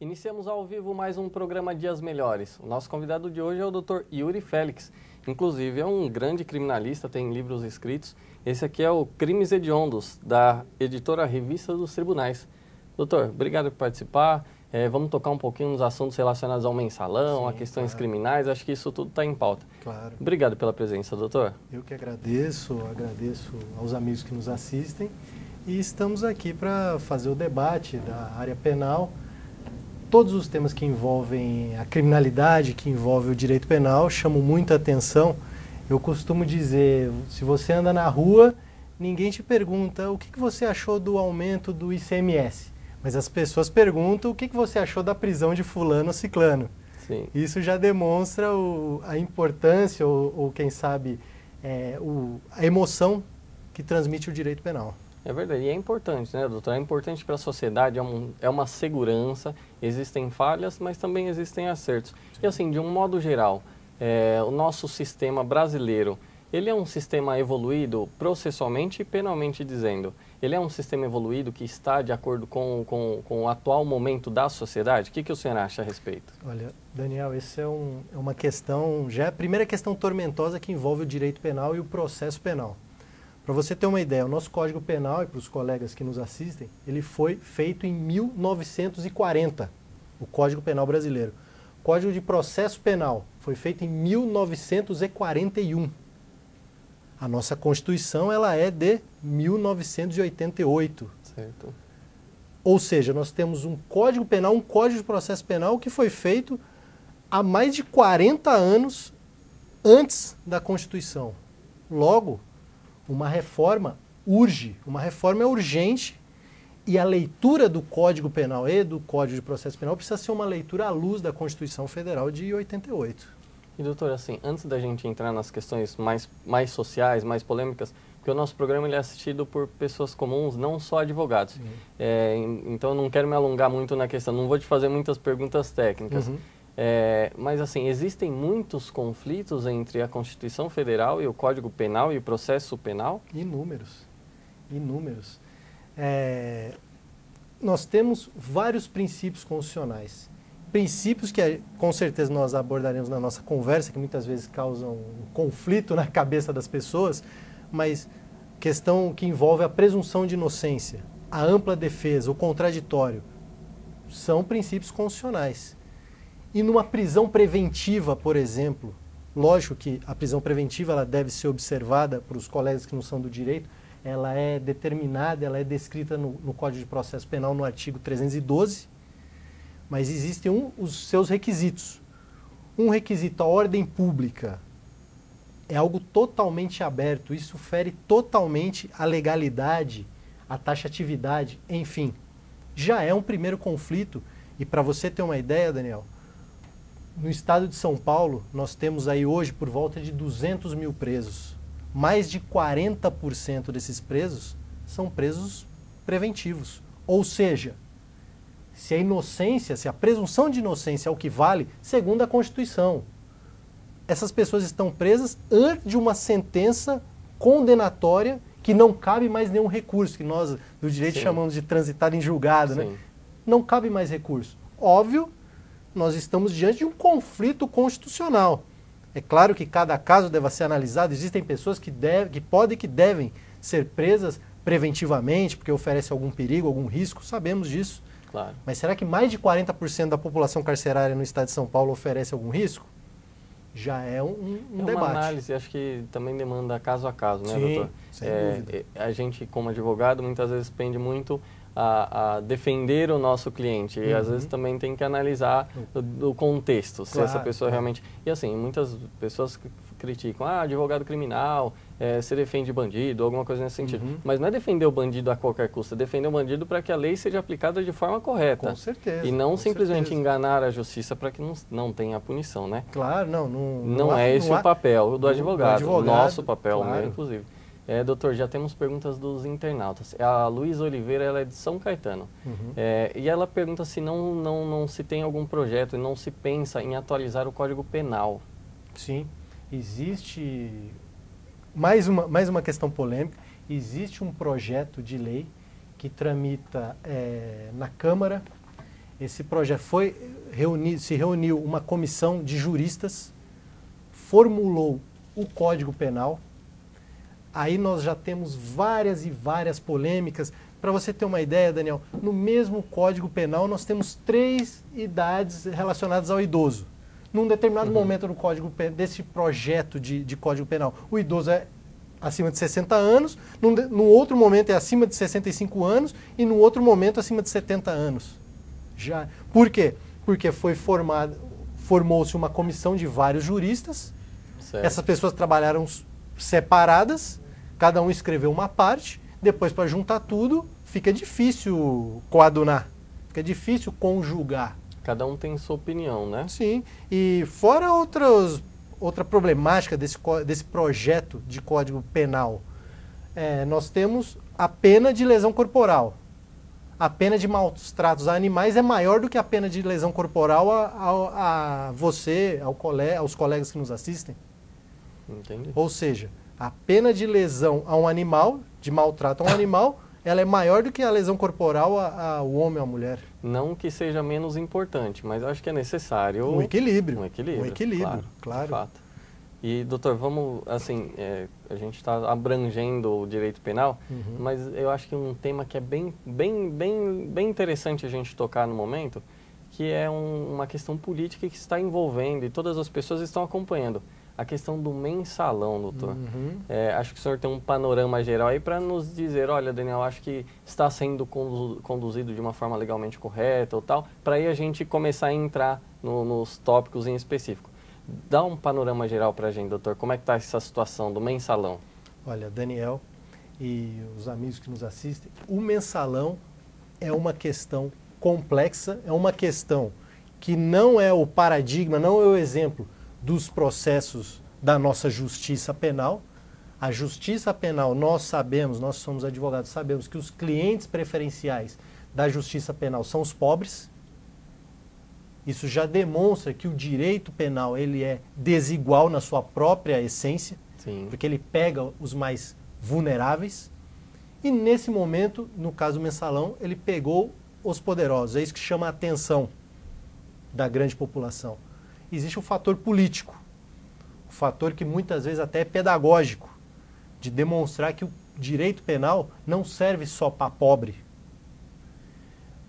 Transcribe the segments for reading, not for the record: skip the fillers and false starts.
Iniciamos ao vivo mais um programa Dias Melhores. O nosso convidado de hoje é o Dr. Yuri Félix. Inclusive é um grande criminalista, tem livros escritos. Esse aqui é o Crimes Hediondos, da editora Revista dos Tribunais. Doutor, obrigado por participar. Vamos tocar um pouquinho nos assuntos relacionados ao mensalão, sim, a questões criminais. Acho que isso tudo está em pauta. Claro. Obrigado pela presença, doutor. Eu que agradeço aos amigos que nos assistem. E estamos aqui para fazer o debate da área penal. Todos os temas que envolvem a criminalidade, que envolvem o direito penal, chamam muita atenção. Eu costumo dizer, se você anda na rua, ninguém te pergunta o que você achou do aumento do ICMS. Mas as pessoas perguntam o que você achou da prisão de fulano ou ciclano. Sim. Isso já demonstra a importância ou quem sabe, a emoção que transmite o direito penal. É verdade, e é importante, né, doutor? É importante para a sociedade, é uma segurança, existem falhas, mas também existem acertos. Sim. E assim, de um modo geral, o nosso sistema brasileiro, ele é um sistema evoluído processualmente e penalmente dizendo. Ele é um sistema evoluído que está de acordo com o atual momento da sociedade? O que o senhor acha a respeito? Olha, Daniel, essa é uma questão, já é a primeira questão tormentosa que envolve o direito penal e o processo penal. Para você ter uma ideia, o nosso Código Penal, e para os colegas que nos assistem, ele foi feito em 1940, o Código Penal brasileiro. O Código de Processo Penal foi feito em 1941. A nossa Constituição ela é de 1988. Certo. Ou seja, nós temos um Código Penal, um Código de Processo Penal que foi feito há mais de 40 anos antes da Constituição. Logo, uma reforma urge, uma reforma é urgente e a leitura do Código Penal e do Código de Processo Penal precisa ser uma leitura à luz da Constituição Federal de 88. E doutor, assim, antes da gente entrar nas questões mais sociais, mais polêmicas, porque o nosso programa ele é assistido por pessoas comuns, não só advogados. Então eu não quero me alongar muito na questão, não vou te fazer muitas perguntas técnicas. Uhum. Mas assim, existem muitos conflitos entre a Constituição Federal e o Código Penal e o processo penal? Inúmeros. Inúmeros. Nós temos vários princípios constitucionais. Princípios que com certeza nós abordaremos na nossa conversa, que muitas vezes causam um conflito na cabeça das pessoas, mas questão que envolve a presunção de inocência, a ampla defesa, o contraditório, são princípios constitucionais. E numa prisão preventiva, por exemplo, lógico que a prisão preventiva ela deve ser observada por os colegas que não são do direito, ela é determinada, ela é descrita no Código de Processo Penal no artigo 312, mas existem os seus requisitos. Um requisito, a ordem pública, é algo totalmente aberto, isso fere totalmente a legalidade, a taxatividade, enfim. Já é um primeiro conflito, e para você ter uma ideia, Daniel, no estado de São Paulo, nós temos aí hoje por volta de 200 mil presos. Mais de 40% desses presos são presos preventivos. Ou seja, se a inocência, se a presunção de inocência é o que vale, segundo a Constituição, essas pessoas estão presas antes de uma sentença condenatória que não cabe mais nenhum recurso, que nós do direito chamamos de transitar em julgado, né? Não cabe mais recurso. Óbvio, nós estamos diante de um conflito constitucional. É claro que cada caso deve ser analisado, existem pessoas que podem e que devem ser presas preventivamente, porque oferece algum perigo, algum risco, sabemos disso. Claro. Mas será que mais de 40% da população carcerária no estado de São Paulo oferece algum risco? Já é um debate. Uma análise, acho que também demanda caso a caso, né, sim, doutor? Sem dúvida. A gente, como advogado, muitas vezes pende muito a defender o nosso cliente. E às vezes também tem que analisar o contexto, se essa pessoa realmente... E assim, muitas pessoas criticam, advogado criminal, você defende bandido, alguma coisa nesse sentido. Mas não é defender o bandido a qualquer custo, é defender o bandido para que a lei seja aplicada de forma correta. Com certeza. E não simplesmente enganar a justiça para que não tenha punição, né? Claro, não é esse o papel do advogado, o nosso papel, claro. Meu, inclusive. Doutor, já temos perguntas dos internautas. A Luísa Oliveira, ela é de São Caetano. E ela pergunta se não se tem algum projeto e não se pensa em atualizar o Código Penal. Sim, existe mais uma questão polêmica. Existe um projeto de lei que tramita na Câmara. Esse projeto se reuniu uma comissão de juristas, formulou o Código Penal. Aí nós já temos várias e várias polêmicas. Para você ter uma ideia, Daniel, no mesmo Código Penal nós temos 3 idades relacionadas ao idoso. Num determinado momento no desse projeto de Código Penal, o idoso é acima de 60 anos, num outro momento é acima de 65 anos e no outro momento acima de 70 anos. Por quê? Porque formou-se uma comissão de vários juristas, certo. Essas pessoas trabalharam separadas, cada um escreveu uma parte, depois para juntar tudo fica difícil coadunar, fica difícil conjugar. Cada um tem sua opinião, né? Sim, e fora outra problemática desse projeto de Código Penal, nós temos a pena de lesão corporal. A pena de maus tratos a animais é maior do que a pena de lesão corporal a você, aos colegas que nos assistem. Entendi. Ou seja, a pena de lesão a um animal, de maltrato a um animal, ela é maior do que a lesão corporal ao homem ou à mulher. Não que seja menos importante, mas eu acho que é necessário... Um equilíbrio. Um equilíbrio, Um equilíbrio, claro. De fato. E, doutor, vamos, assim, a gente está abrangendo o direito penal, mas eu acho que um tema que é bem interessante a gente tocar no momento, que é uma questão política que está envolvendo e todas as pessoas estão acompanhando. A questão do mensalão, doutor. Acho que o senhor tem um panorama geral aí para nos dizer, olha, Daniel, acho que está sendo conduzido de uma forma legalmente correta ou tal, para aí a gente começar a entrar nos tópicos em específico. Dá um panorama geral para a gente, doutor. Como é que está essa situação do mensalão? Olha, Daniel e os amigos que nos assistem, o mensalão é uma questão complexa, é uma questão que não é o paradigma, não é o exemplo dos processos da nossa justiça penal. A justiça penal, nós sabemos, nós somos advogados, sabemos que os clientes preferenciais da justiça penal são os pobres. Isso já demonstra que o direito penal ele é desigual na sua própria essência, Sim. Porque ele pega os mais vulneráveis. E nesse momento, no caso do mensalão, ele pegou os poderosos. É isso que chama a atenção da grande população. Existe um fator político, um fator que muitas vezes até é pedagógico, de demonstrar que o direito penal não serve só para pobre,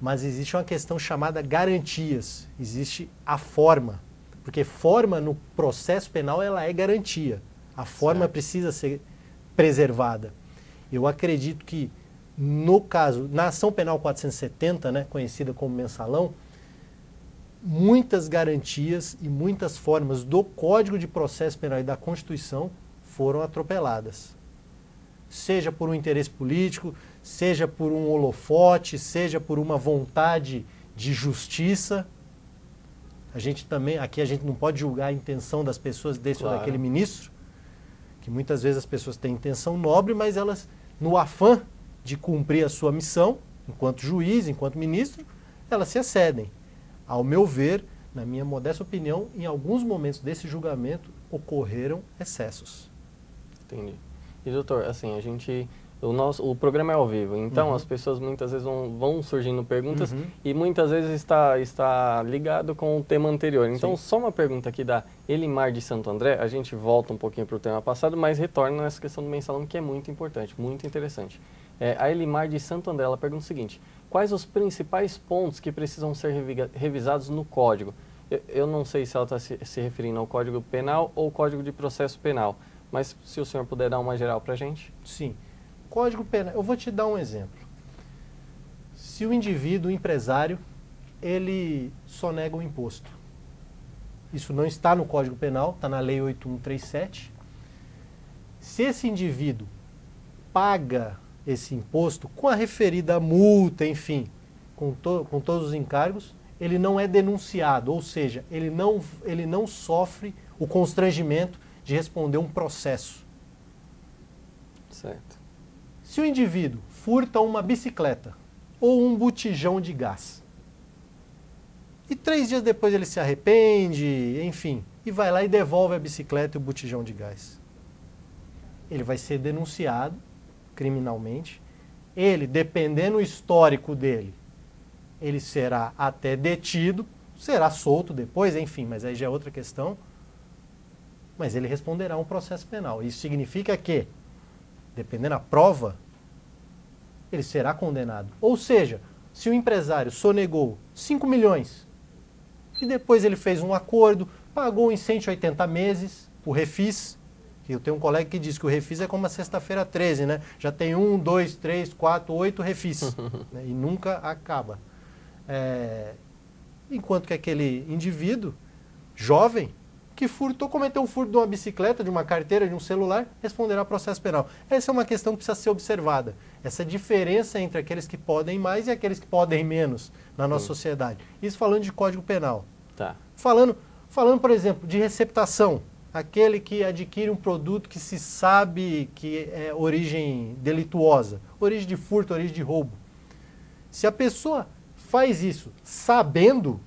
mas existe uma questão chamada garantias, existe a forma, porque forma no processo penal ela é garantia, a forma certo. Precisa ser preservada. Eu acredito que no caso, na ação penal 470, né, conhecida como mensalão, muitas garantias e muitas formas do Código de Processo Penal e da Constituição foram atropeladas. Seja por um interesse político, seja por um holofote, seja por uma vontade de justiça. Aqui a gente não pode julgar a intenção das pessoas desse ou daquele ministro, que muitas vezes as pessoas têm intenção nobre, mas elas, no afã de cumprir a sua missão, enquanto juiz, enquanto ministro, elas se excedem. Ao meu ver, na minha modesta opinião, em alguns momentos desse julgamento ocorreram excessos. Entendi. E doutor, assim, o programa é ao vivo, então as pessoas muitas vezes vão surgindo perguntas e muitas vezes está ligado com o tema anterior. Então, só uma pergunta aqui da Elimar de Santo André, a gente volta um pouquinho para o tema passado, mas retorna nessa questão do mensalão, que é muito importante, muito interessante. A Elimar de Santo André, ela pergunta o seguinte: quais os principais pontos que precisam ser revisados no Código? Eu não sei se ela está se referindo ao Código Penal ou Código de Processo Penal, mas se o senhor puder dar uma geral para a gente. Sim. Código Penal, eu vou te dar um exemplo. Se o indivíduo, o empresário, ele sonega o imposto. Isso não está no Código Penal, está na Lei 8137. Se esse indivíduo paga esse imposto com a referida multa, enfim, com todos os encargos, ele não é denunciado, ou seja, ele não sofre o constrangimento de responder um processo. Certo. Se o indivíduo furta uma bicicleta ou um botijão de gás, e 3 dias depois ele se arrepende, enfim, e vai lá e devolve a bicicleta e o botijão de gás, ele vai ser denunciado criminalmente. Ele, dependendo do histórico dele, ele será até detido, será solto depois, enfim, mas aí já é outra questão. Mas ele responderá um processo penal. Isso significa que, dependendo da prova, ele será condenado. Ou seja, se o empresário sonegou 5 milhões e depois ele fez um acordo, pagou em 180 meses o refis, que eu tenho um colega que diz que o refis é como a sexta-feira 13, né? Já tem 1, 2, 3, 4, 8 refis, né? E nunca acaba. Enquanto que aquele indivíduo jovem que cometeu um furto de uma bicicleta, de uma carteira, de um celular, responderá a processo penal. Essa é uma questão que precisa ser observada. Essa diferença entre aqueles que podem mais e aqueles que podem menos na nossa sociedade. Isso falando de Código Penal. Tá. Falando, por exemplo, de receptação. Aquele que adquire um produto que se sabe que é origem delituosa, origem de furto, origem de roubo. Se a pessoa faz isso sabendo,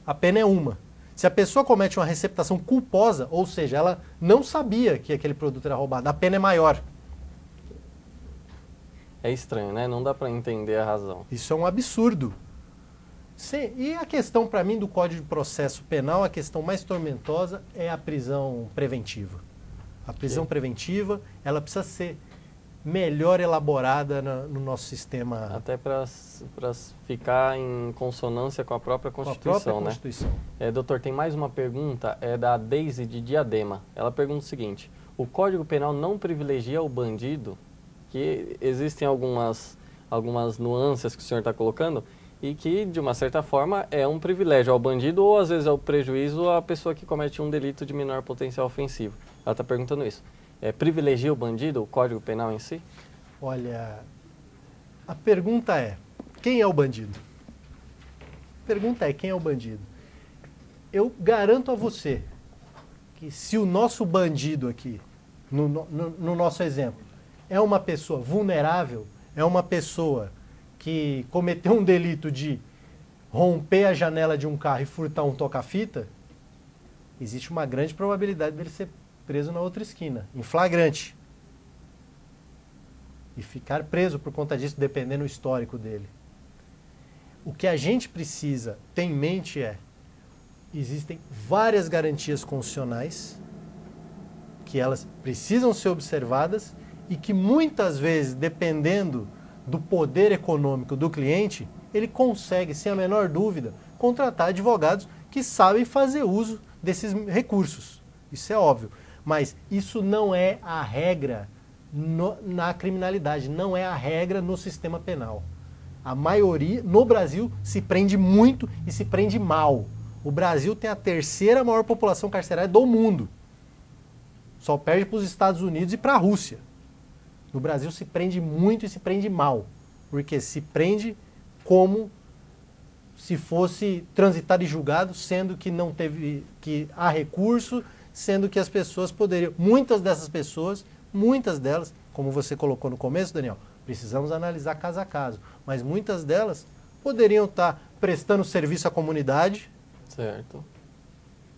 a pena é uma. Se a pessoa comete uma receptação culposa, ou seja, ela não sabia que aquele produto era roubado, a pena é maior. É estranho, né? Não dá para entender a razão. Isso é um absurdo. E a questão, para mim, do Código de Processo Penal, a questão mais tormentosa é a prisão preventiva. A prisão preventiva, ela precisa ser melhor elaborada no nosso sistema. Até para ficar em consonância com a própria Constituição, com a própria Constituição. Doutor, tem mais uma pergunta, é da Deise de Diadema. Ela pergunta o seguinte: o Código Penal não privilegia o bandido? Que existem algumas nuances que o senhor está colocando e que, de uma certa forma, é um privilégio ao bandido ou, às vezes, é o prejuízo à pessoa que comete um delito de menor potencial ofensivo. Ela está perguntando isso. Privilegia o bandido, o Código Penal em si? Olha, a pergunta é, quem é o bandido? A pergunta é, quem é o bandido? Eu garanto a você que se o nosso bandido aqui, no nosso exemplo, é uma pessoa vulnerável, é uma pessoa que cometeu um delito de romper a janela de um carro e furtar um toca-fita, existe uma grande probabilidade dele ser preso na outra esquina, em flagrante. E ficar preso por conta disso, dependendo do histórico dele. O que a gente precisa ter em mente existem várias garantias constitucionais que elas precisam ser observadas e que muitas vezes, dependendo do poder econômico do cliente, ele consegue, sem a menor dúvida, contratar advogados que sabem fazer uso desses recursos. Isso é óbvio. Mas isso não é a regra na criminalidade, não é a regra no sistema penal. A maioria, no Brasil, se prende muito e se prende mal. O Brasil tem a terceira maior população carcerária do mundo. Só perde para os Estados Unidos e para a Rússia. No Brasil se prende muito e se prende mal. Porque se prende como se fosse transitado e julgado, sendo que não teve, que há recurso, sendo que as pessoas poderiam, muitas delas, como você colocou no começo, Daniel, precisamos analisar caso a caso, mas muitas delas poderiam estar prestando serviço à comunidade, certo,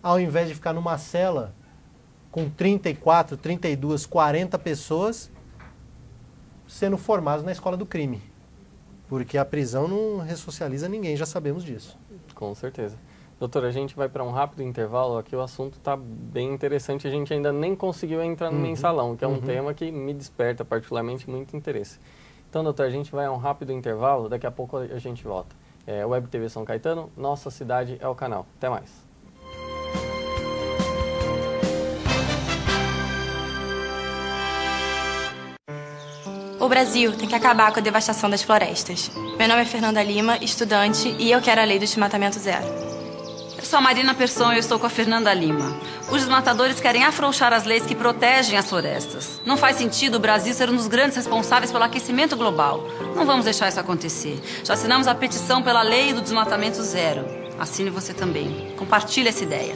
ao invés de ficar numa cela com 34, 32, 40 pessoas sendo formados na escola do crime. Porque a prisão não ressocializa ninguém, já sabemos disso. Com certeza. Doutor, a gente vai para um rápido intervalo, aqui o assunto está bem interessante, a gente ainda nem conseguiu entrar no mensalão, que é um tema que me desperta particularmente muito interesse. Então, doutor, a gente vai a um rápido intervalo, daqui a pouco a gente volta. Web TV São Caetano, nossa cidade é o canal. Até mais. O Brasil tem que acabar com a devastação das florestas. Meu nome é Fernanda Lima, estudante, e eu quero a lei do desmatamento zero. Eu sou a Marina Persson e eu estou com a Fernanda Lima. Os desmatadores querem afrouxar as leis que protegem as florestas. Não faz sentido o Brasil ser um dos grandes responsáveis pelo aquecimento global. Não vamos deixar isso acontecer. Já assinamos a petição pela lei do desmatamento zero. Assine você também. Compartilhe essa ideia.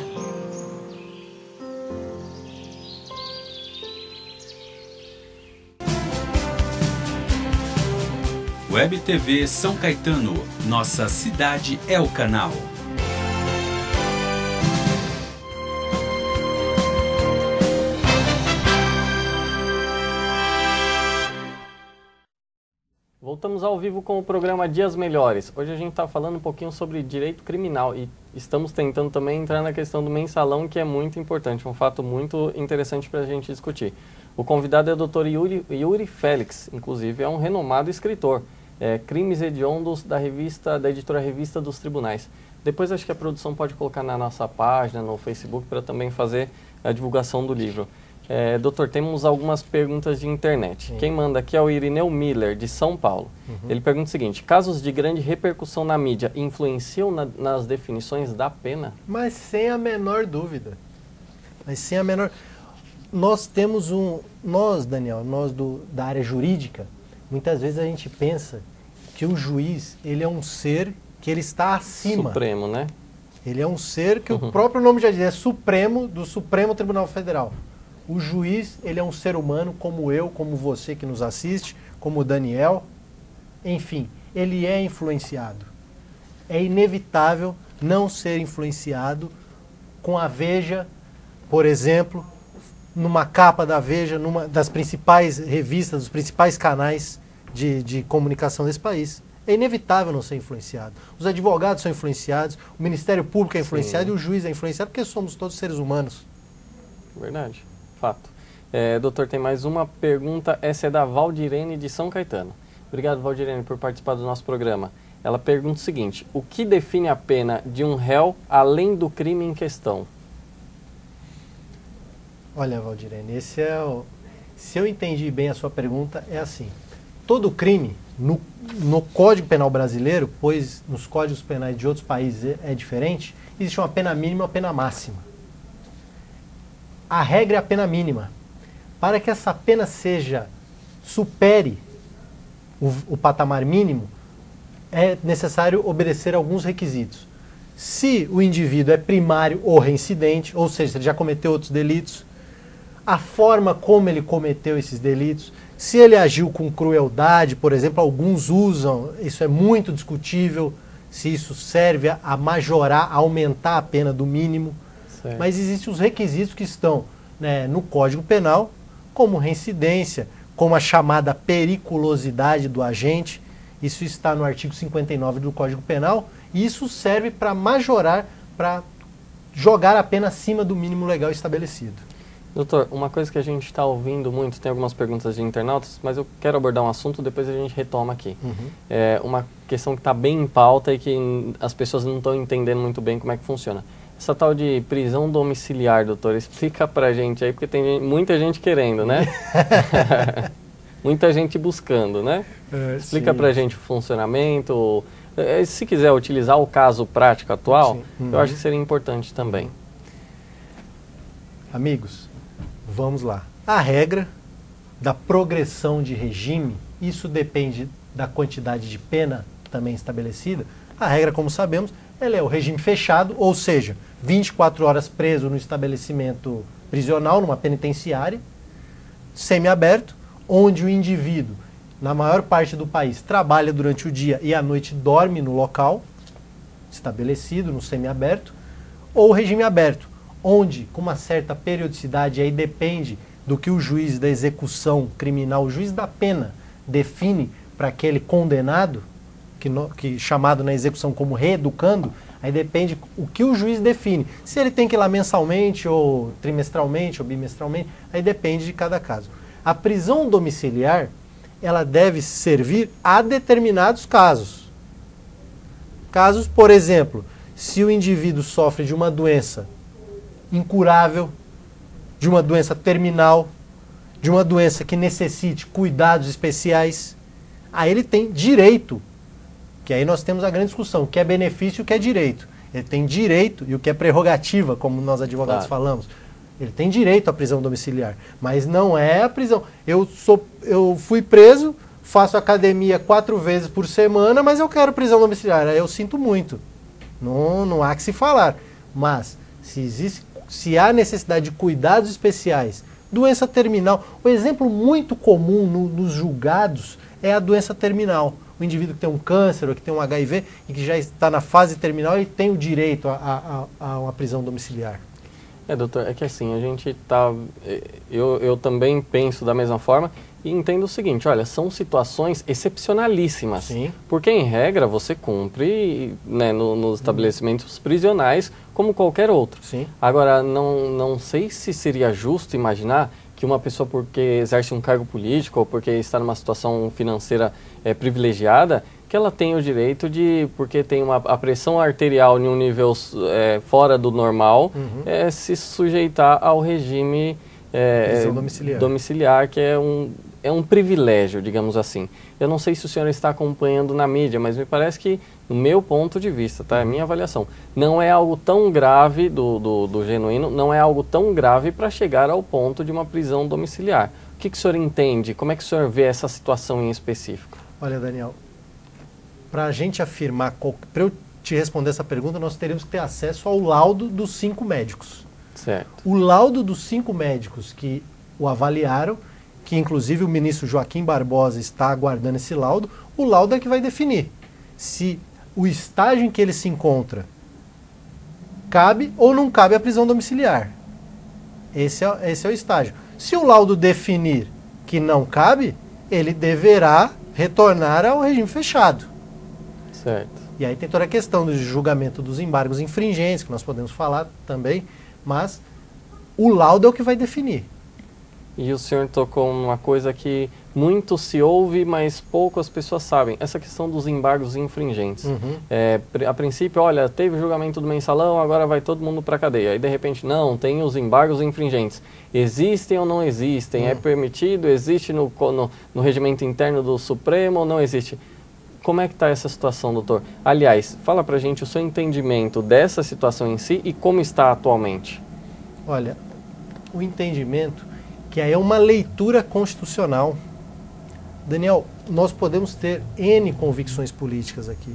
Web TV São Caetano, nossa cidade é o canal. Voltamos ao vivo com o programa Dias Melhores. Hoje a gente está falando um pouquinho sobre direito criminal e estamos tentando também entrar na questão do mensalão, que é muito importante, um fato muito interessante para a gente discutir. O convidado é o Dr. Yuri Félix, inclusive é um renomado escritor, Crimes Hediondos da editora Revista dos Tribunais. Depois acho que a produção pode colocar na nossa página, no Facebook, para também fazer a divulgação do livro. Doutor, temos algumas perguntas de internet. Sim. Quem manda aqui é o Irineu Miller, de São Paulo. Ele pergunta o seguinte: casos de grande repercussão na mídia influenciam nas definições da pena? Mas sem a menor dúvida. Nós temos Daniel, da área jurídica, muitas vezes a gente pensa que o juiz, ele é um ser que ele está acima. Supremo, né? Ele é um ser que o próprio nome já diz, é supremo do Supremo Tribunal Federal. O juiz, ele é um ser humano como eu, como você que nos assiste, como o Daniel. Enfim, ele é influenciado. É inevitável não ser influenciado com a Veja, por exemplo, numa capa da Veja, numa das principais revistas, dos principais canais de comunicação desse país. É inevitável não ser influenciado. Os advogados são influenciados, o Ministério Público é influenciado. Sim. E o juiz é influenciado porque somos todos seres humanos. Verdade. Fato. Doutor, tem mais uma pergunta, essa é da Valdirene de São Caetano. Obrigado, Valdirene, por participar do nosso programa. Ela pergunta o seguinte: o que define a pena de um réu além do crime em questão? Olha, Valdirene, se eu entendi bem a sua pergunta, é assim: todo crime, no Código Penal brasileiro, pois nos códigos penais de outros países é diferente, existe uma pena mínima e uma pena máxima. A regra é a pena mínima. Para que essa pena supere o patamar mínimo, é necessário obedecer alguns requisitos. Se o indivíduo é primário ou reincidente, ou seja, se ele já cometeu outros delitos, a forma como ele cometeu esses delitos, se ele agiu com crueldade, por exemplo, alguns usam, isso é muito discutível, se isso serve a majorar, a aumentar a pena do mínimo. Certo. Mas existem os requisitos que estão, né, no Código Penal, como reincidência, como a chamada periculosidade do agente. Isso está no artigo 59 do Código Penal, e isso serve para majorar, para jogar a pena acima do mínimo legal estabelecido. Doutor, uma coisa que a gente está ouvindo muito, tem algumas perguntas de internautas, mas eu quero abordar um assunto, depois a gente retoma aqui. É uma questão que está bem em pauta e que as pessoas não estão entendendo muito bem como é que funciona. Essa tal de prisão domiciliar, doutor, explica pra gente aí, porque tem muita gente querendo, né? Muita gente buscando, né? Explica pra gente o funcionamento. Se quiser utilizar o caso prático atual, eu acho que seria importante também. Amigos, vamos lá. A regra da progressão de regime, isso depende da quantidade de pena também estabelecida. A regra, como sabemos, ela é o regime fechado, ou seja, 24 horas preso no estabelecimento prisional, numa penitenciária, semiaberto, onde o indivíduo, na maior parte do país, trabalha durante o dia e à noite dorme no local estabelecido, no semiaberto, ou o regime aberto, onde, com uma certa periodicidade, aí depende do que o juiz da execução criminal, o juiz da pena, define para aquele condenado, que chamado na execução como reeducando, aí depende o que o juiz define. Se ele tem que ir lá mensalmente, ou trimestralmente, ou bimestralmente, aí depende de cada caso. A prisão domiciliar, ela deve servir a determinados casos. Casos, por exemplo, se o indivíduo sofre de uma doença incurável, de uma doença terminal, de uma doença que necessite cuidados especiais, aí ele tem direito. Que aí nós temos a grande discussão, o que é benefício e o que é direito. Ele tem direito e o que é prerrogativa, como nós advogados falamos. Ele tem direito à prisão domiciliar, mas não é a prisão. Eu fui preso, faço academia 4 vezes por semana, mas eu quero prisão domiciliar. Aí eu sinto muito. Não há que se falar. Mas se há necessidade de cuidados especiais, doença terminal, o exemplo muito comum nos julgados é a doença terminal. O indivíduo que tem um câncer ou que tem um HIV e que já está na fase terminal, ele tem o direito a uma prisão domiciliar. Doutor, é que assim, a gente tá... Eu também penso da mesma forma e entenda o seguinte, olha, são situações excepcionalíssimas. Sim. Porque, em regra, você cumpre, né, nos estabelecimentos prisionais como qualquer outro. Sim. Agora, não sei se seria justo imaginar que uma pessoa, porque exerce um cargo político ou porque está numa situação financeira privilegiada, que ela tem o direito de, porque tem a pressão arterial em um nível fora do normal, se sujeitar ao regime domiciliar, que é um privilégio, digamos assim. Eu não sei se o senhor está acompanhando na mídia, mas me parece que, no meu ponto de vista, tá? É a minha avaliação, não é algo tão grave do Genuíno, não é algo tão grave para chegar ao ponto de uma prisão domiciliar. O que o senhor entende? Como é que o senhor vê essa situação em específico? Olha, Daniel, para a gente afirmar, para eu te responder essa pergunta, nós teríamos que ter acesso ao laudo dos 5 médicos. Certo. O laudo dos 5 médicos que o avaliaram, que inclusive o ministro Joaquim Barbosa está aguardando esse laudo, o laudo é que vai definir se o estágio em que ele se encontra cabe ou não cabe a prisão domiciliar. Esse é o estágio. Se o laudo definir que não cabe, ele deverá retornar ao regime fechado. Certo. E aí tem toda a questão do julgamento dos embargos infringentes, que nós podemos falar também, mas o laudo é o que vai definir. E o senhor tocou numa coisa que muito se ouve, mas poucas pessoas sabem. Essa questão dos embargos infringentes. A princípio, olha, teve o julgamento do mensalão, agora vai todo mundo para a cadeia. Aí, de repente, não, tem os embargos infringentes. Existem ou não existem? É permitido? Existe no regimento interno do Supremo ou não existe? Como é que está essa situação, doutor? Aliás, fala para a gente o seu entendimento dessa situação em si e como está atualmente. Olha, o entendimento que aí é uma leitura constitucional. Daniel, nós podemos ter N convicções políticas aqui.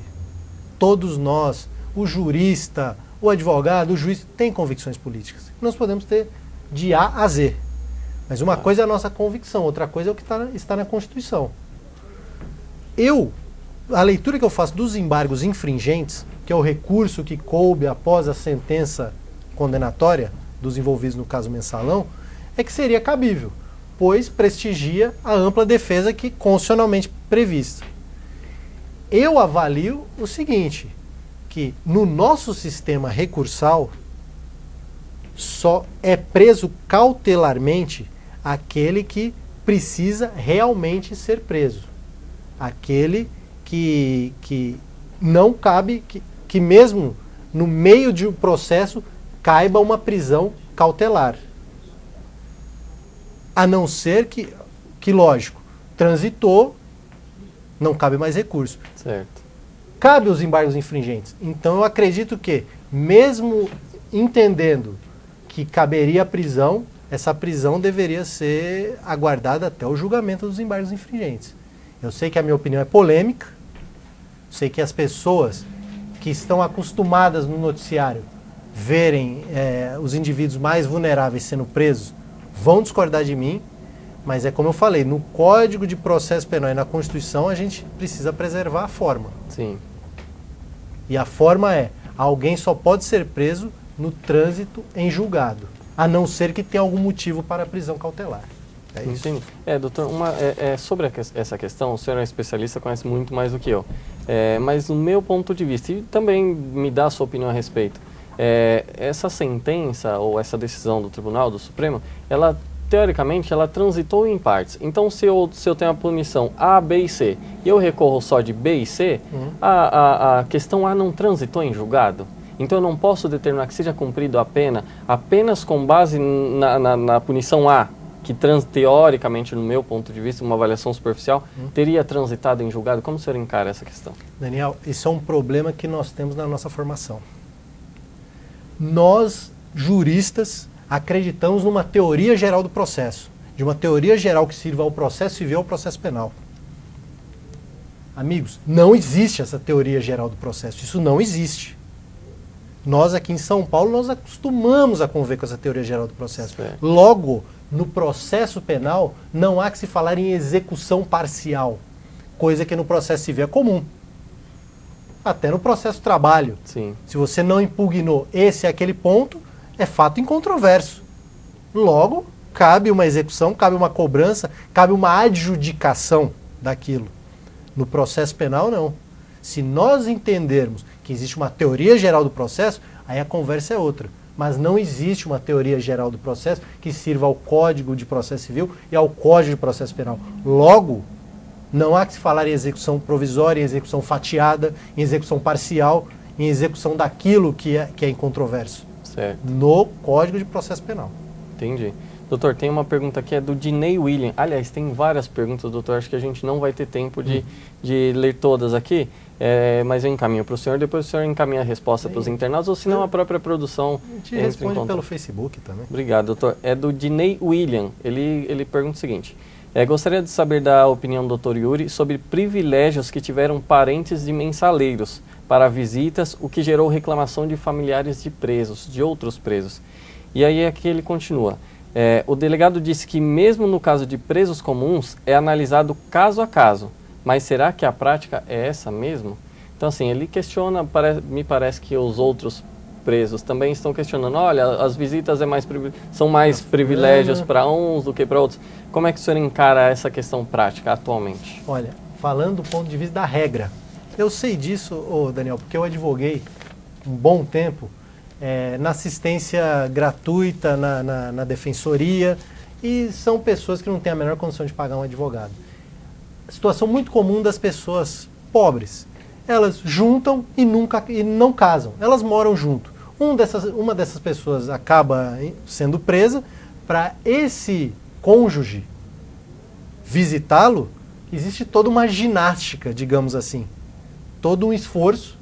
Todos nós, o jurista, o advogado, o juiz, tem convicções políticas. Nós podemos ter de A a Z. Mas uma coisa é a nossa convicção, outra coisa é o que está na Constituição. A leitura que eu faço dos embargos infringentes, que é o recurso que coube após a sentença condenatória dos envolvidos no caso mensalão, é que seria cabível, pois prestigia a ampla defesa que constitucionalmente prevista. Eu avalio o seguinte, que no nosso sistema recursal só é preso cautelarmente aquele que precisa realmente ser preso. Aquele que não cabe, que mesmo no meio de um processo caiba uma prisão cautelar. A não ser que lógico, transitou, não cabe mais recurso. Certo. Cabe os embargos infringentes. Então eu acredito que, mesmo entendendo que caberia a prisão, essa prisão deveria ser aguardada até o julgamento dos embargos infringentes. Eu sei que a minha opinião é polêmica, sei que as pessoas que estão acostumadas no noticiário verem os indivíduos mais vulneráveis sendo presos vão discordar de mim, mas é como eu falei, no Código de Processo Penal e na Constituição a gente precisa preservar a forma. Sim. E a forma alguém só pode ser preso no trânsito em julgado, a não ser que tenha algum motivo para a prisão cautelar. É isso. Entendi. Doutor, sobre essa questão, o senhor é especialista, conhece muito mais do que eu. Mas no meu ponto de vista, e também me dá a sua opinião a respeito, essa sentença ou essa decisão do Tribunal, do Supremo, ela, teoricamente, ela transitou em partes. Então, se eu tenho a punição A, B e C, e eu recorro só de B e C, a questão A não transitou em julgado? Então, eu não posso determinar que seja cumprido a pena apenas com base na punição A, que teoricamente, no meu ponto de vista, uma avaliação superficial, teria transitado em julgado. Como o senhor encara essa questão? Daniel, isso é um problema que nós temos na nossa formação. Nós, juristas, acreditamos numa teoria geral do processo, de uma teoria geral que sirva ao processo civil e ao processo penal. Amigos, não existe essa teoria geral do processo, isso não existe. Nós aqui em São Paulo, nós acostumamos a conviver com essa teoria geral do processo. Logo, no processo penal, não há que se falar em execução parcial, coisa que no processo civil é comum. Até no processo trabalho. Sim. Se você não impugnou esse e aquele ponto, é fato incontroverso. Logo, cabe uma execução, cabe uma cobrança, cabe uma adjudicação daquilo. No processo penal, não. Se nós entendermos que existe uma teoria geral do processo, aí a conversa é outra. Mas não existe uma teoria geral do processo que sirva ao Código de Processo Civil e ao Código de Processo Penal. Logo, não há que se falar em execução provisória, em execução fatiada, em execução parcial, em execução daquilo que é incontroverso. Certo. No Código de Processo Penal. Entendi. Doutor, tem uma pergunta aqui, é do Dinei William. Aliás, tem várias perguntas, doutor. Acho que a gente não vai ter tempo de ler todas aqui, mas eu encaminho para o senhor. Depois o senhor encaminha a resposta para os internautas, ou se não a própria produção. A gente responde pelo Facebook também. Obrigado, doutor. É do Dinei William. Ele pergunta o seguinte. Gostaria de saber da opinião do doutor Yuri sobre privilégios que tiveram parentes de mensaleiros para visitas, o que gerou reclamação de familiares de presos, de outros presos. E aí aqui ele continua. O delegado disse que mesmo no caso de presos comuns é analisado caso a caso, mas será que a prática é essa mesmo? Então assim, ele questiona, me parece que os outros presos também estão questionando, olha, as visitas são mais privilégios para uns do que para outros. Como é que o senhor encara essa questão prática atualmente? Olha, falando do ponto de vista da regra, eu sei disso, Daniel, porque eu advoguei um bom tempo na assistência gratuita, na defensoria, e são pessoas que não têm a menor condição de pagar um advogado. Situação muito comum das pessoas pobres. Elas juntam e não casam, elas moram junto. Uma dessas pessoas acaba sendo presa. Para esse cônjuge visitá-lo, existe toda uma ginástica, digamos assim, todo um esforço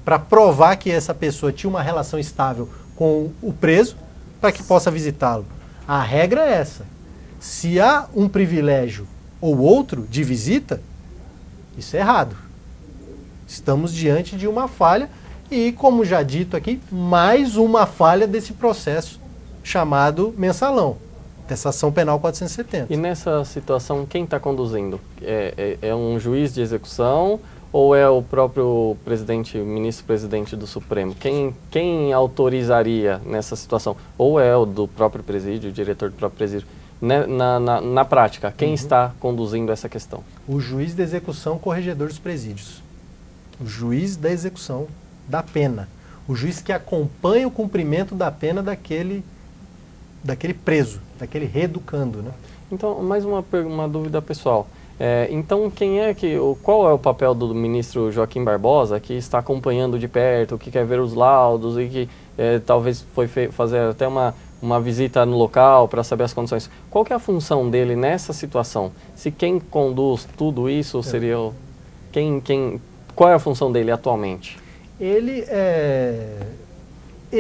para provar que essa pessoa tinha uma relação estável com o preso para que possa visitá-lo. A regra é essa. Se há um privilégio ou outro de visita, isso é errado. Estamos diante de uma falha e, como já dito aqui, mais uma falha desse processo chamado mensalão, dessa ação penal 470. E nessa situação, quem está conduzindo? É um juiz de execução ou é o próprio ministro-presidente do Supremo? Quem autorizaria nessa situação? Ou é o do próprio presídio, o diretor do próprio presídio? Na prática, quem está conduzindo essa questão? O juiz de execução, corregedor dos presídios. O juiz da execução da pena. O juiz que acompanha o cumprimento da pena daquele preso, daquele reeducando, né? Então, mais uma dúvida pessoal. Então, qual é o papel do ministro Joaquim Barbosa, que está acompanhando de perto, que quer ver os laudos e que talvez foi fazer até uma visita no local para saber as condições? Qual que é a função dele nessa situação? Se quem conduz tudo isso seria qual é a função dele atualmente? Ele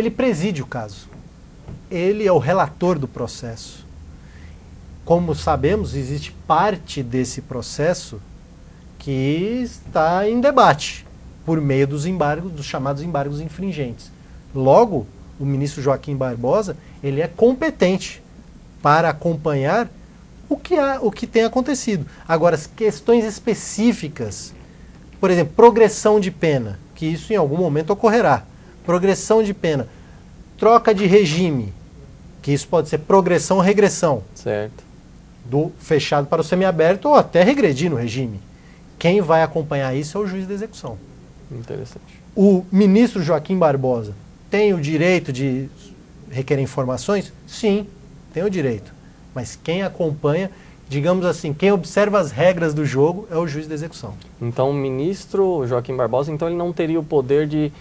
preside o caso. Ele é o relator do processo. Como sabemos, existe parte desse processo que está em debate por meio dos chamados embargos infringentes. Logo, o ministro Joaquim Barbosa, ele é competente para acompanhar o que tem acontecido. Agora, as questões específicas, por exemplo, progressão de pena, que isso em algum momento ocorrerá. Progressão de pena, troca de regime, que isso pode ser progressão ou regressão. Certo. Do fechado para o semiaberto ou até regredir no regime. Quem vai acompanhar isso é o juiz da execução. Interessante. O ministro Joaquim Barbosa tem o direito de requerer informações? Sim, tem o direito. Mas quem acompanha, digamos assim, quem observa as regras do jogo é o juiz da execução. Então, o ministro Joaquim Barbosa, então ele não teria o poder de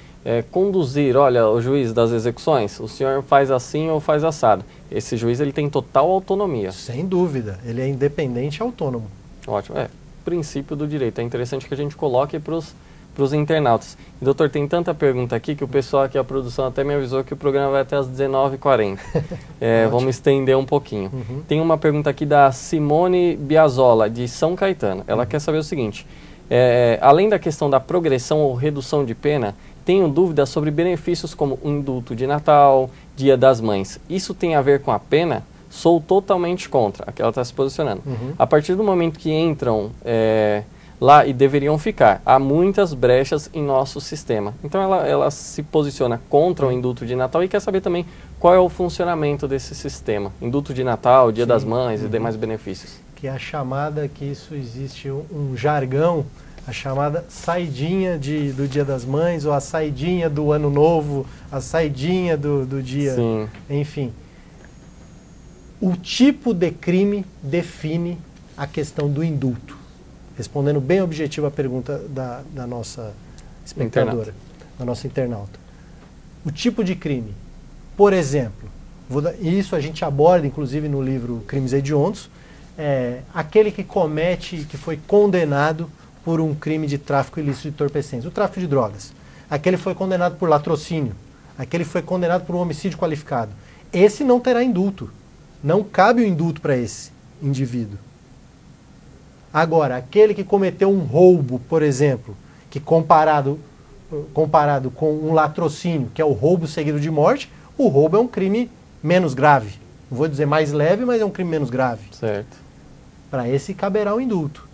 conduzir, olha, o juiz das execuções, o senhor faz assim ou faz assado. Esse juiz ele tem total autonomia. Sem dúvida, ele é independente e autônomo. Ótimo, princípio do direito. É interessante que a gente coloque para os internautas. E, doutor, tem tanta pergunta aqui que o pessoal aqui, a produção até me avisou que o programa vai até às 19h40. Vamos estender um pouquinho. Tem uma pergunta aqui da Simone Biazola, de São Caetano. Ela quer saber o seguinte, além da questão da progressão ou redução de pena, tenho dúvidas sobre benefícios como o indulto de Natal, Dia das Mães. Isso tem a ver com a pena? Sou totalmente contra. Aqui ela está se posicionando. A partir do momento que entram lá e deveriam ficar. Há muitas brechas em nosso sistema. Então ela se posiciona contra o indulto de Natal e quer saber também qual é o funcionamento desse sistema. Indulto de Natal, Dia das Mães e demais benefícios. Que é a chamada, que isso existe um jargão, a chamada saidinha do Dia das Mães, ou a saidinha do Ano Novo, a saidinha do dia, Sim. Enfim. O tipo de crime define a questão do indulto. Respondendo bem objetivo a pergunta da nossa espectadora, da nossa internauta. O tipo de crime. Por exemplo, isso a gente aborda inclusive no livro Crimes Hediondos, aquele que foi condenado por um crime de tráfico ilícito de entorpecentes, o tráfico de drogas. Aquele foi condenado por latrocínio, aquele foi condenado por um homicídio qualificado. Esse não terá indulto. Não cabe o indulto para esse indivíduo. Agora, aquele que cometeu um roubo, por exemplo, que comparado com um latrocínio, que é o roubo seguido de morte, o roubo é um crime menos grave. Não vou dizer mais leve, mas é um crime menos grave. Certo. Para esse caberá o indulto.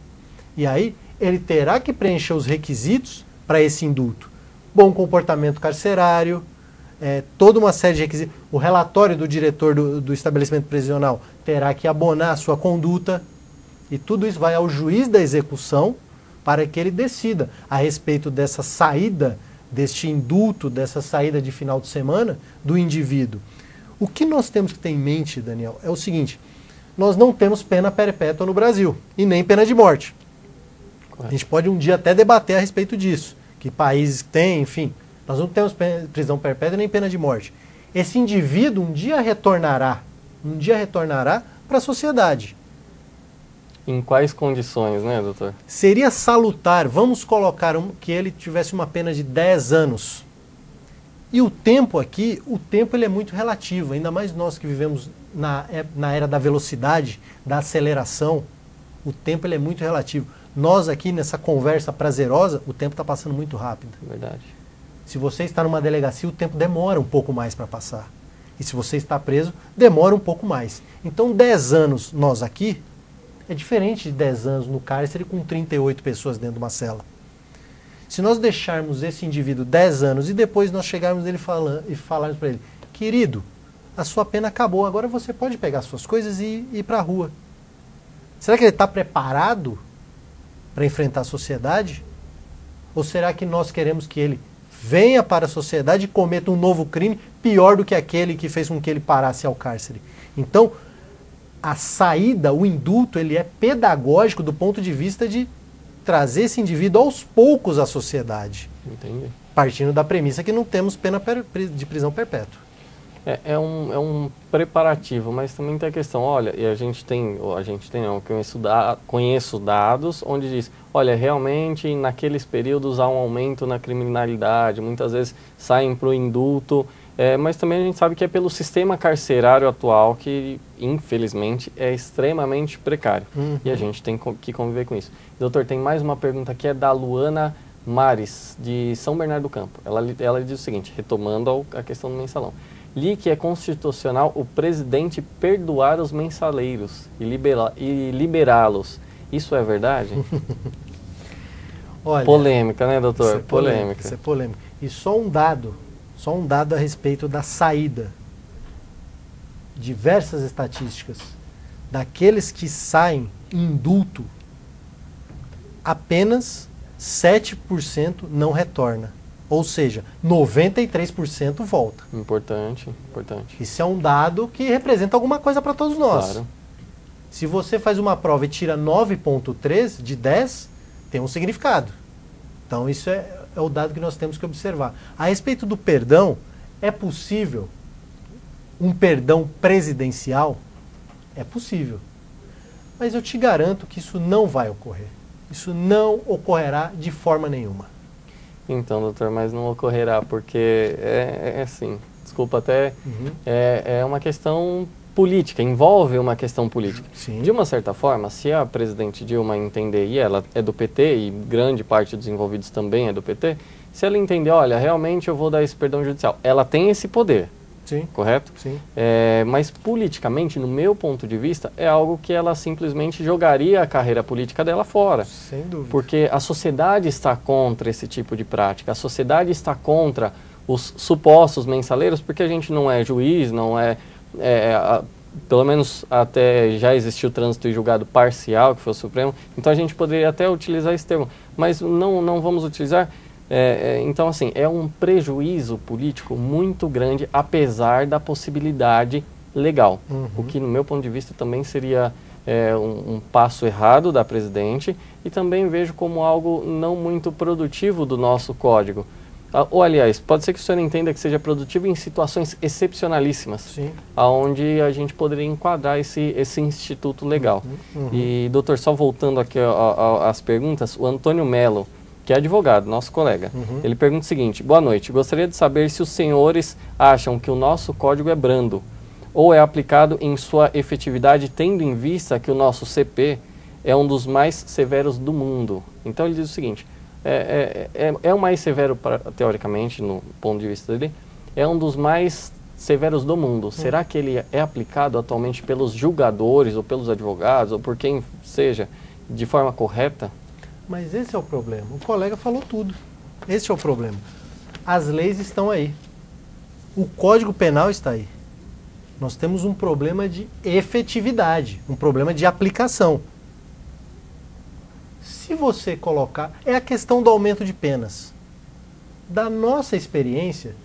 E aí, ele terá que preencher os requisitos para esse indulto. Bom comportamento carcerário, toda uma série de requisitos. O relatório do diretor do estabelecimento prisional terá que abonar a sua conduta. E tudo isso vai ao juiz da execução para que ele decida a respeito dessa saída, deste indulto, dessa saída de final de semana do indivíduo. O que nós temos que ter em mente, Daniel, é o seguinte: nós não temos pena perpétua no Brasil e nem pena de morte. Correto. A gente pode um dia até debater a respeito disso, que países têm, enfim. Nós não temos prisão perpétua nem pena de morte. Esse indivíduo um dia retornará para a sociedade. Em quais condições, né, doutor? Seria salutar, vamos colocar que ele tivesse uma pena de 10 anos. E o tempo aqui, ele é muito relativo, ainda mais nós que vivemos na era da velocidade, da aceleração, o tempo ele é muito relativo. Nós aqui nessa conversa prazerosa, o tempo está passando muito rápido. Verdade. Se você está numa delegacia, o tempo demora um pouco mais para passar. E se você está preso, demora um pouco mais. Então 10 anos nós aqui, é diferente de 10 anos no cárcere com 38 pessoas dentro de uma cela. Se nós deixarmos esse indivíduo 10 anos e depois nós chegarmos nele e falarmos para ele: querido, a sua pena acabou, agora você pode pegar suas coisas e ir para a rua. Será que ele está preparado para enfrentar a sociedade? Ou será que nós queremos que ele venha para a sociedade e cometa um novo crime pior do que aquele que fez com que ele parasse ao cárcere? Então, a saída, o indulto, ele é pedagógico do ponto de vista de trazer esse indivíduo aos poucos à sociedade. Entendi. Partindo da premissa que não temos pena de prisão perpétua. É um preparativo, mas também tem a questão, olha, e eu conheço dados onde diz, olha, realmente naqueles períodos há um aumento na criminalidade, muitas vezes saem para o indulto, mas também a gente sabe que é pelo sistema carcerário atual que, infelizmente, é extremamente precário. Uhum. E a gente tem que conviver com isso. Doutor, tem mais uma pergunta aqui, é da Luana Mares, de São Bernardo do Campo. Ela diz o seguinte, retomando a questão do mensalão. Li que é constitucional o presidente perdoar os mensaleiros e liberá-los. Isso é verdade? Olha, polêmica, né, doutor? Isso é polêmica. Isso é polêmica. E só um dado a respeito da saída. Diversas estatísticas. Daqueles que saem indulto, apenas 7% não retorna. Ou seja, 93% volta. Importante. Isso é um dado que representa alguma coisa para todos nós. Claro. Se você faz uma prova e tira 9,3 de 10, tem um significado. Então isso é o dado que nós temos que observar. A respeito do perdão, é possível um perdão presidencial? É possível. Mas eu te garanto que isso não vai ocorrer. Isso não ocorrerá de forma nenhuma. Então, doutor, mas não ocorrerá, porque é assim, desculpa até, é uma questão política, envolve uma questão política. Sim. De uma certa forma, se a presidente Dilma entender, e ela é do PT, e grande parte dos envolvidos também é do PT, se ela entender, olha, realmente eu vou dar esse perdão judicial, ela tem esse poder. Sim. Correto? Sim. Mas politicamente, no meu ponto de vista, é algo que ela simplesmente jogaria a carreira política dela fora. Sem dúvida. Porque a sociedade está contra esse tipo de prática, a sociedade está contra os supostos mensaleiros, porque a gente não é juiz, não pelo menos até já existiu trânsito e julgado parcial, que foi o Supremo, então a gente poderia até utilizar esse termo, mas não vamos utilizar. Então, assim, é um prejuízo político muito grande, apesar da possibilidade legal, o que, no meu ponto de vista, também seria um passo errado da presidente, e também vejo como algo não muito produtivo do nosso código. Ou, aliás, pode ser que o senhor entenda que seja produtivo em situações excepcionalíssimas, onde a gente poderia enquadrar esse instituto legal. E, doutor, só voltando aqui às perguntas, o Antônio Melo, que é advogado, nosso colega, ele pergunta o seguinte: boa noite, gostaria de saber se os senhores acham que o nosso código é brando, ou é aplicado em sua efetividade, tendo em vista que o nosso CP é um dos mais severos do mundo. Então ele diz o seguinte: é o mais severo, teoricamente, no ponto de vista dele, é um dos mais severos do mundo. Será que ele é aplicado atualmente pelos julgadores, ou pelos advogados, ou por quem seja, de forma correta? Mas esse é o problema. O colega falou tudo. Esse é o problema. As leis estão aí. O Código Penal está aí. Nós temos um problema de efetividade, um problema de aplicação. Se você colocar... É a questão do aumento de penas. Da nossa experiência,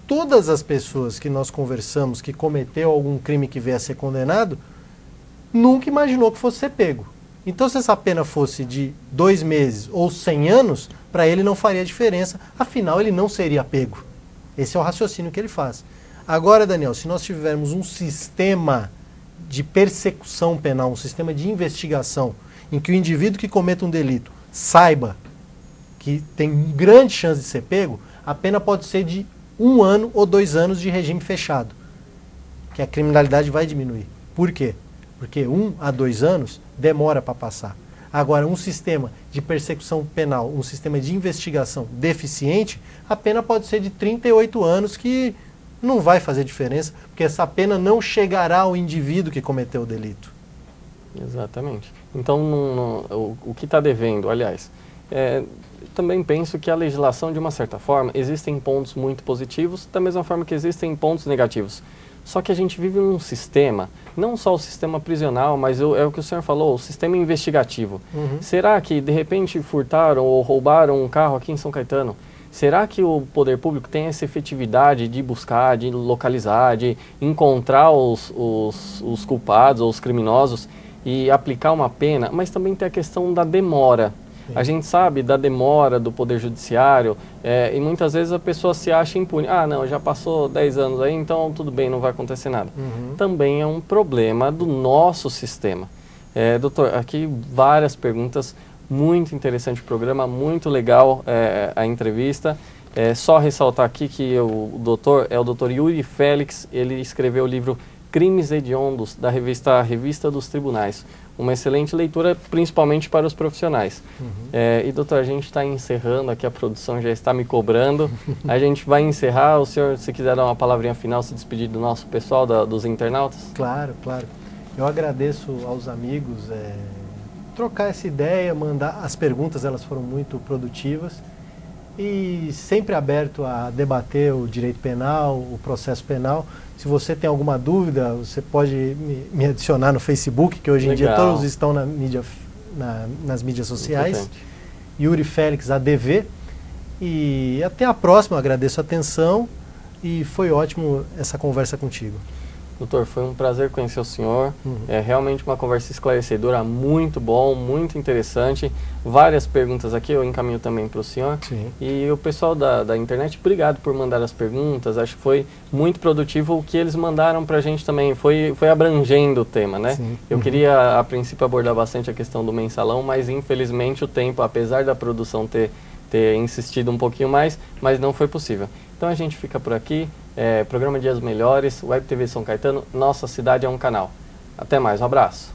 todas as pessoas que nós conversamos que cometeu algum crime que veio a ser condenado, nunca imaginou que fosse ser pego. Então, se essa pena fosse de 2 meses ou 100 anos, para ele não faria diferença, afinal ele não seria pego. Esse é o raciocínio que ele faz. Agora, Daniel, se nós tivermos um sistema de persecução penal, um sistema de investigação, em que o indivíduo que cometa um delito saiba que tem grande chance de ser pego, a pena pode ser de 1 ano ou 2 anos de regime fechado, que a criminalidade vai diminuir. Por quê? Porque 1 a 2 anos demora para passar. Agora, um sistema de persecução penal, um sistema de investigação deficiente, a pena pode ser de 38 anos, que não vai fazer diferença, porque essa pena não chegará ao indivíduo que cometeu o delito. Exatamente. Então, o que está devendo, aliás, também penso que a legislação, de uma certa forma, existem pontos muito positivos, da mesma forma que existem pontos negativos. Só que a gente vive num sistema, não só o sistema prisional, mas é o que o senhor falou, o sistema investigativo. Será que, de repente, furtaram ou roubaram um carro aqui em São Caetano? Será que o poder público tem essa efetividade de buscar, de localizar, de encontrar os culpados ou os criminosos e aplicar uma pena? Mas também tem a questão da demora. A gente sabe da demora do Poder Judiciário, e muitas vezes a pessoa se acha impune. Ah, não, já passou 10 anos aí, então tudo bem, não vai acontecer nada. Também é um problema do nosso sistema. Doutor, aqui várias perguntas, muito interessante o programa, muito legal a entrevista. Só ressaltar aqui que o doutor é o doutor Yuri Félix, ele escreveu o livro Crimes Hediondos, da Revista dos Tribunais. Uma excelente leitura, principalmente para os profissionais. E, doutor, a gente está encerrando aqui, a produção já está me cobrando. A gente vai encerrar. O senhor, se quiser dar uma palavrinha final, se despedir do nosso pessoal, dos internautas? Claro, claro. Eu agradeço aos amigos, trocar essa ideia, mandar as perguntas, elas foram muito produtivas. E sempre aberto a debater o direito penal, o processo penal. Se você tem alguma dúvida, você pode me adicionar no Facebook, que hoje em dia todos estão nas mídias sociais. Yuri Félix ADV. E até a próxima, agradeço a atenção e foi ótimo essa conversa contigo. Doutor, foi um prazer conhecer o senhor. É realmente uma conversa esclarecedora, muito bom, muito interessante. Várias perguntas aqui, eu encaminho também para o senhor. Sim. E o pessoal da internet, obrigado por mandar as perguntas. Acho que foi muito produtivo o que eles mandaram para a gente também. Foi abrangendo o tema, né? Sim. Eu queria, a princípio, abordar bastante a questão do mensalão, mas infelizmente o tempo, apesar da produção ter insistido um pouquinho mais, mas não foi possível. Então a gente fica por aqui. Programa Dias Melhores, Web TV São Caetano, nossa cidade é um canal. Até mais, um abraço.